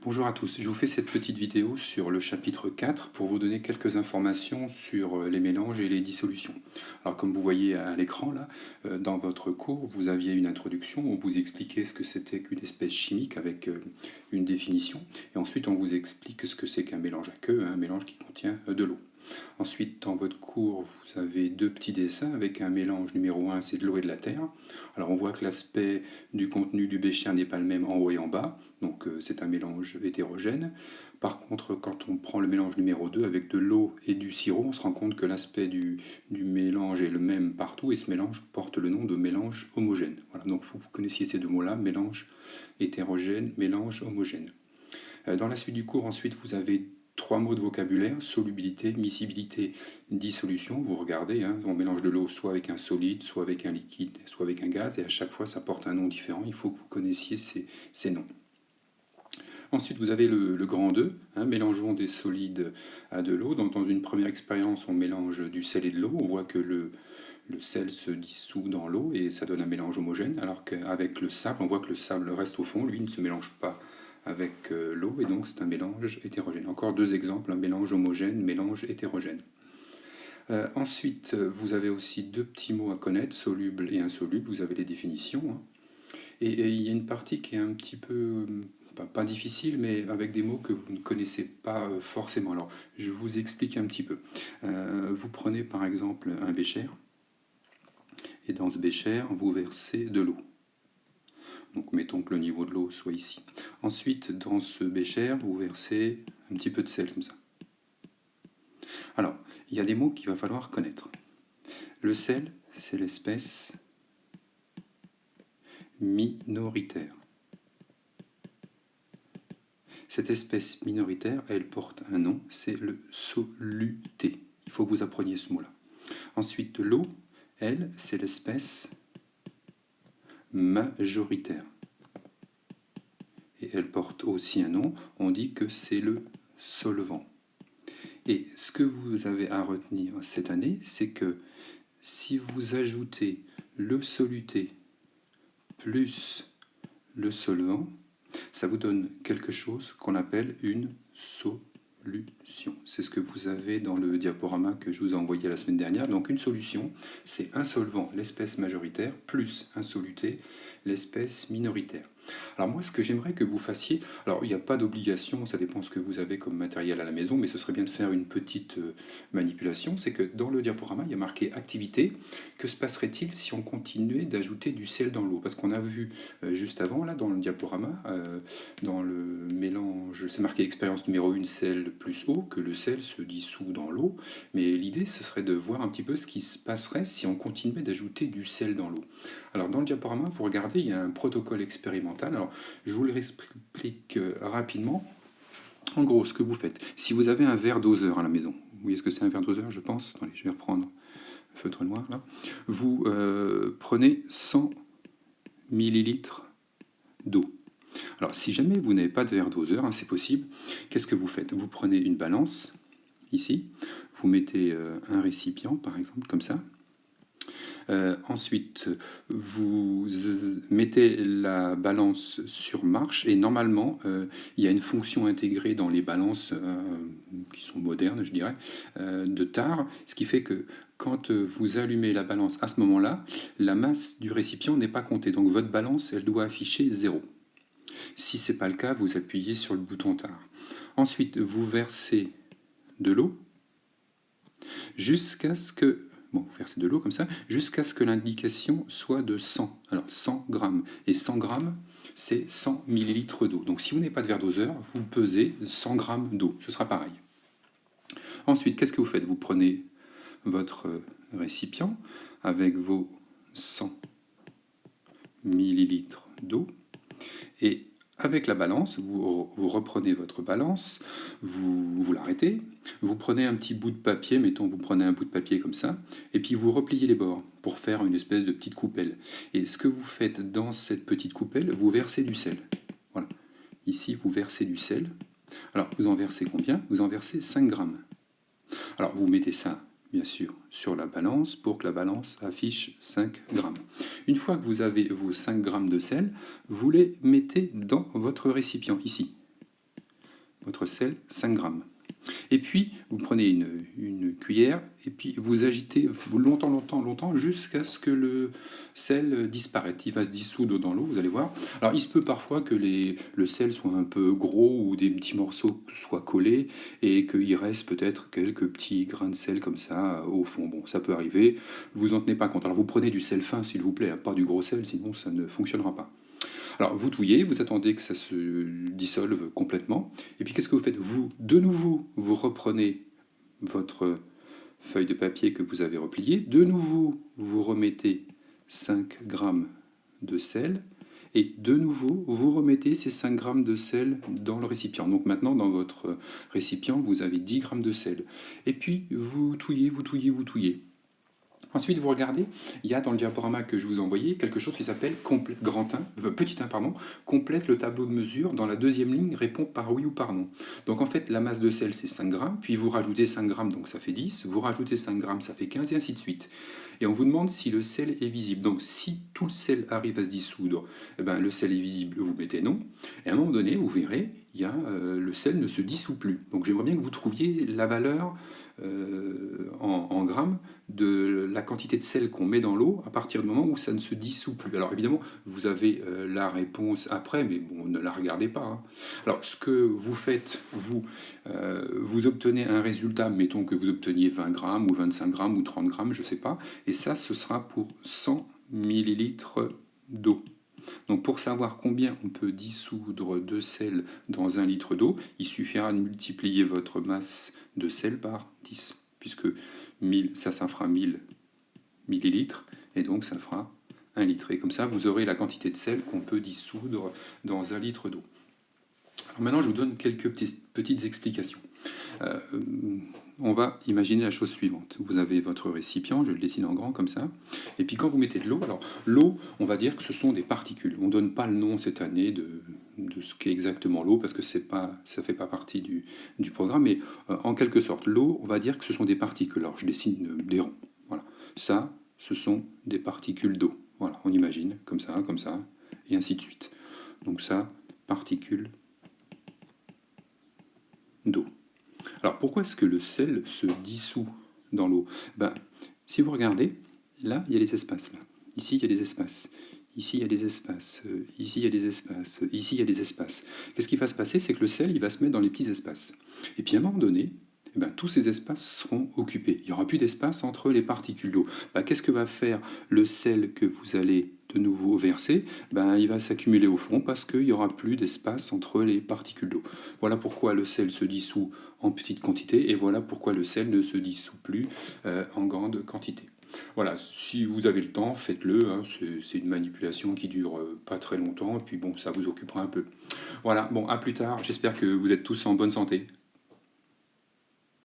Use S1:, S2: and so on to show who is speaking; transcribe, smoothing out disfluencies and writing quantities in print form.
S1: Bonjour à tous, je vous fais cette petite vidéo sur le chapitre 4 pour vous donner quelques informations sur les mélanges et les dissolutions. Alors comme vous voyez à l'écran là, dans votre cours, vous aviez une introduction où on vous expliquait ce que c'était qu'une espèce chimique avec une définition, et ensuite on vous explique ce que c'est qu'un mélange à queue, un mélange qui contient de l'eau. Ensuite, dans votre cours, vous avez deux petits dessins avec un mélange numéro 1, c'est de l'eau et de la terre. Alors on voit que l'aspect du contenu du bécher n'est pas le même en haut et en bas, donc c'est un mélange hétérogène. Par contre, quand on prend le mélange numéro 2 avec de l'eau et du sirop, on se rend compte que l'aspect du mélange est le même partout, et ce mélange porte le nom de mélange homogène. Voilà, donc il faut que vous connaissiez ces deux mots-là, mélange hétérogène, mélange homogène. Dans la suite du cours, ensuite, vous avez trois mots de vocabulaire: solubilité, miscibilité, dissolution. Vous regardez, hein, on mélange de l'eau soit avec un solide, soit avec un liquide, soit avec un gaz, et à chaque fois ça porte un nom différent. Il faut que vous connaissiez ces noms. Ensuite, vous avez le grand 2, hein, mélangeons des solides à de l'eau. Donc, dans une première expérience, on mélange du sel et de l'eau. On voit que le sel se dissout dans l'eau et ça donne un mélange homogène, alors qu'avec le sable, on voit que le sable reste au fond, lui ne se mélange pas avec l'eau, et donc c'est un mélange hétérogène. Encore deux exemples, un mélange homogène, mélange hétérogène. Ensuite, vous avez aussi deux petits mots à connaître, soluble et insoluble, vous avez les définitions, hein. Et il y a une partie qui est un petit peu, pas difficile, mais avec des mots que vous ne connaissez pas forcément. Alors, je vous explique un petit peu. Vous prenez par exemple un bécher, et dans ce bécher, vous versez de l'eau. Donc mettons que le niveau de l'eau soit ici. Ensuite, dans ce bécher, vous versez un petit peu de sel comme ça. Alors, il y a des mots qu'il va falloir connaître. Le sel, c'est l'espèce minoritaire. Cette espèce minoritaire, elle porte un nom, c'est le soluté. Il faut que vous appreniez ce mot-là. Ensuite, l'eau, elle, c'est l'espèce majoritaire. Et elle porte aussi un nom, on dit que c'est le solvant. Et ce que vous avez à retenir cette année, c'est que si vous ajoutez le soluté plus le solvant, ça vous donne quelque chose qu'on appelle une solution. C'est ce que vous avez dans le diaporama que je vous ai envoyé la semaine dernière. Donc une solution, c'est un solvant, l'espèce majoritaire, plus un soluté, l'espèce minoritaire. Alors moi, ce que j'aimerais que vous fassiez, alors il n'y a pas d'obligation, ça dépend ce que vous avez comme matériel à la maison, mais ce serait bien de faire une petite manipulation, c'est que dans le diaporama, il y a marqué activité. Que se passerait-il si on continuait d'ajouter du sel dans l'eau? Parce qu'on a vu juste avant, là, dans le diaporama, dans le mélange, c'est marqué expérience numéro 1, sel plus eau, que le sel se dissout dans l'eau, mais l'idée, ce serait de voir un petit peu ce qui se passerait si on continuait d'ajouter du sel dans l'eau. Alors dans le diaporama, vous regardez, il y a un protocole expérimental. Alors je vous l'explique rapidement. En gros, ce que vous faites, si vous avez un verre doseur à la maison, vous voyez ce que c'est un verre doseur, je pense. Attendez, je vais reprendre le feutre noir là. Vous prenez 100 millilitres d'eau. Alors si jamais vous n'avez pas de verre doseur, hein, c'est possible, qu'est-ce que vous faites? Vous prenez une balance, ici, vous mettez un récipient par exemple, comme ça. Ensuite, vous mettez la balance sur marche, et normalement, il y a une fonction intégrée dans les balances qui sont modernes, je dirais, de tare, ce qui fait que quand vous allumez la balance à ce moment-là, la masse du récipient n'est pas comptée. Donc votre balance, elle doit afficher 0. Si ce n'est pas le cas, vous appuyez sur le bouton tare. Ensuite, vous versez de l'eau jusqu'à ce que vous versez de l'eau comme ça, jusqu'à ce que l'indication soit de 100. Alors 100 grammes. Et 100 grammes, c'est 100 millilitres d'eau. Donc si vous n'avez pas de verre doseur, vous pesez 100 grammes d'eau. Ce sera pareil. Ensuite, qu'est-ce que vous faites? Vous prenez votre récipient avec vos 100 millilitres d'eau, et avec la balance, vous reprenez votre balance, vous l'arrêtez, vous prenez un petit bout de papier, mettons vous prenez un bout de papier comme ça, et puis vous repliez les bords pour faire une espèce de petite coupelle. Et ce que vous faites dans cette petite coupelle, vous versez du sel. Voilà. Ici, vous versez du sel. Alors, vous en versez combien? Vous en versez 5 grammes. Alors, vous mettez ça, bien sûr, sur la balance pour que la balance affiche 5 grammes. Une fois que vous avez vos 5 grammes de sel, vous les mettez dans votre récipient, ici. votre sel, 5 grammes. Et puis, vous prenez une cuillère et puis vous agitez longtemps, longtemps, longtemps jusqu'à ce que le sel disparaisse. Il va se dissoudre dans l'eau, vous allez voir. Alors, il se peut parfois que le sel soit un peu gros ou des petits morceaux soient collés et qu'il reste peut-être quelques petits grains de sel comme ça au fond. Bon, ça peut arriver, vous en tenez pas compte. Alors, vous prenez du sel fin, s'il vous plaît, hein, pas du gros sel, sinon ça ne fonctionnera pas. Alors, vous touillez, vous attendez que ça se dissolve complètement. Et puis, qu'est-ce que vous faites? Vous, de nouveau, vous reprenez votre feuille de papier que vous avez repliée. De nouveau, vous remettez 5 grammes de sel. Et de nouveau, vous remettez ces 5 grammes de sel dans le récipient. Donc maintenant, dans votre récipient, vous avez 10 grammes de sel. Et puis, vous touillez, vous touillez, vous touillez. Ensuite, vous regardez, il y a dans le diaporama que je vous ai envoyé quelque chose qui s'appelle petit 1, pardon, complète le tableau de mesure. Dans la deuxième ligne, répond par oui ou par non. Donc en fait, la masse de sel, c'est 5 grammes, puis vous rajoutez 5 grammes, donc ça fait 10, vous rajoutez 5 grammes, ça fait 15, et ainsi de suite. Et on vous demande si le sel est visible. Donc si tout le sel arrive à se dissoudre, eh ben, le sel est visible, vous mettez non. Et à un moment donné, vous verrez, le sel ne se dissout plus. Donc j'aimerais bien que vous trouviez la valeur en grammes de la quantité de sel qu'on met dans l'eau à partir du moment où ça ne se dissout plus. Alors évidemment, vous avez la réponse après, mais bon, ne la regardez pas, hein. Alors ce que vous faites, vous obtenez un résultat, mettons que vous obteniez 20 grammes ou 25 grammes ou 30 grammes, je ne sais pas, et ça, ce sera pour 100 millilitres d'eau. Donc pour savoir combien on peut dissoudre de sel dans 1 litre d'eau, il suffira de multiplier votre masse de sel par 10, puisque 1000, ça fera 1000 millilitres, et donc ça fera 1 litre. Et comme ça, vous aurez la quantité de sel qu'on peut dissoudre dans 1 litre d'eau. Alors maintenant, je vous donne quelques petites explications. On va imaginer la chose suivante. Vous avez votre récipient, je le dessine en grand comme ça, et puis quand vous mettez de l'eau, alors l'eau, on va dire que ce sont des particules. On ne donne pas le nom cette année de ce qu'est exactement l'eau, parce que ça ne fait pas partie du programme, mais en quelque sorte, l'eau, on va dire que ce sont des particules. Alors je dessine des ronds. Voilà. Ça, ce sont des particules d'eau. Voilà, on imagine, comme ça, et ainsi de suite. Donc ça, particules d'eau. Alors pourquoi est-ce que le sel se dissout dans l'eau? Si vous regardez, là, il y a des espaces. Là. Ici, il y a des espaces. Ici, il y a des espaces. Ici, il y a des espaces. Ici, il y a des espaces. Qu'est-ce qui va se passer? C'est que le sel, il va se mettre dans les petits espaces. Et puis à un moment donné, tous ces espaces seront occupés. Il n'y aura plus d'espace entre les particules d'eau. Qu'est-ce que va faire le sel que vous allez de nouveau verser? Il va s'accumuler au fond parce qu'il n'y aura plus d'espace entre les particules d'eau. Voilà pourquoi le sel se dissout en petite quantité et voilà pourquoi le sel ne se dissout plus en grande quantité. Voilà, si vous avez le temps, faites-le, hein, c'est une manipulation qui dure pas très longtemps et puis bon, ça vous occupera un peu. Voilà, bon, à plus tard, j'espère que vous êtes tous en bonne santé.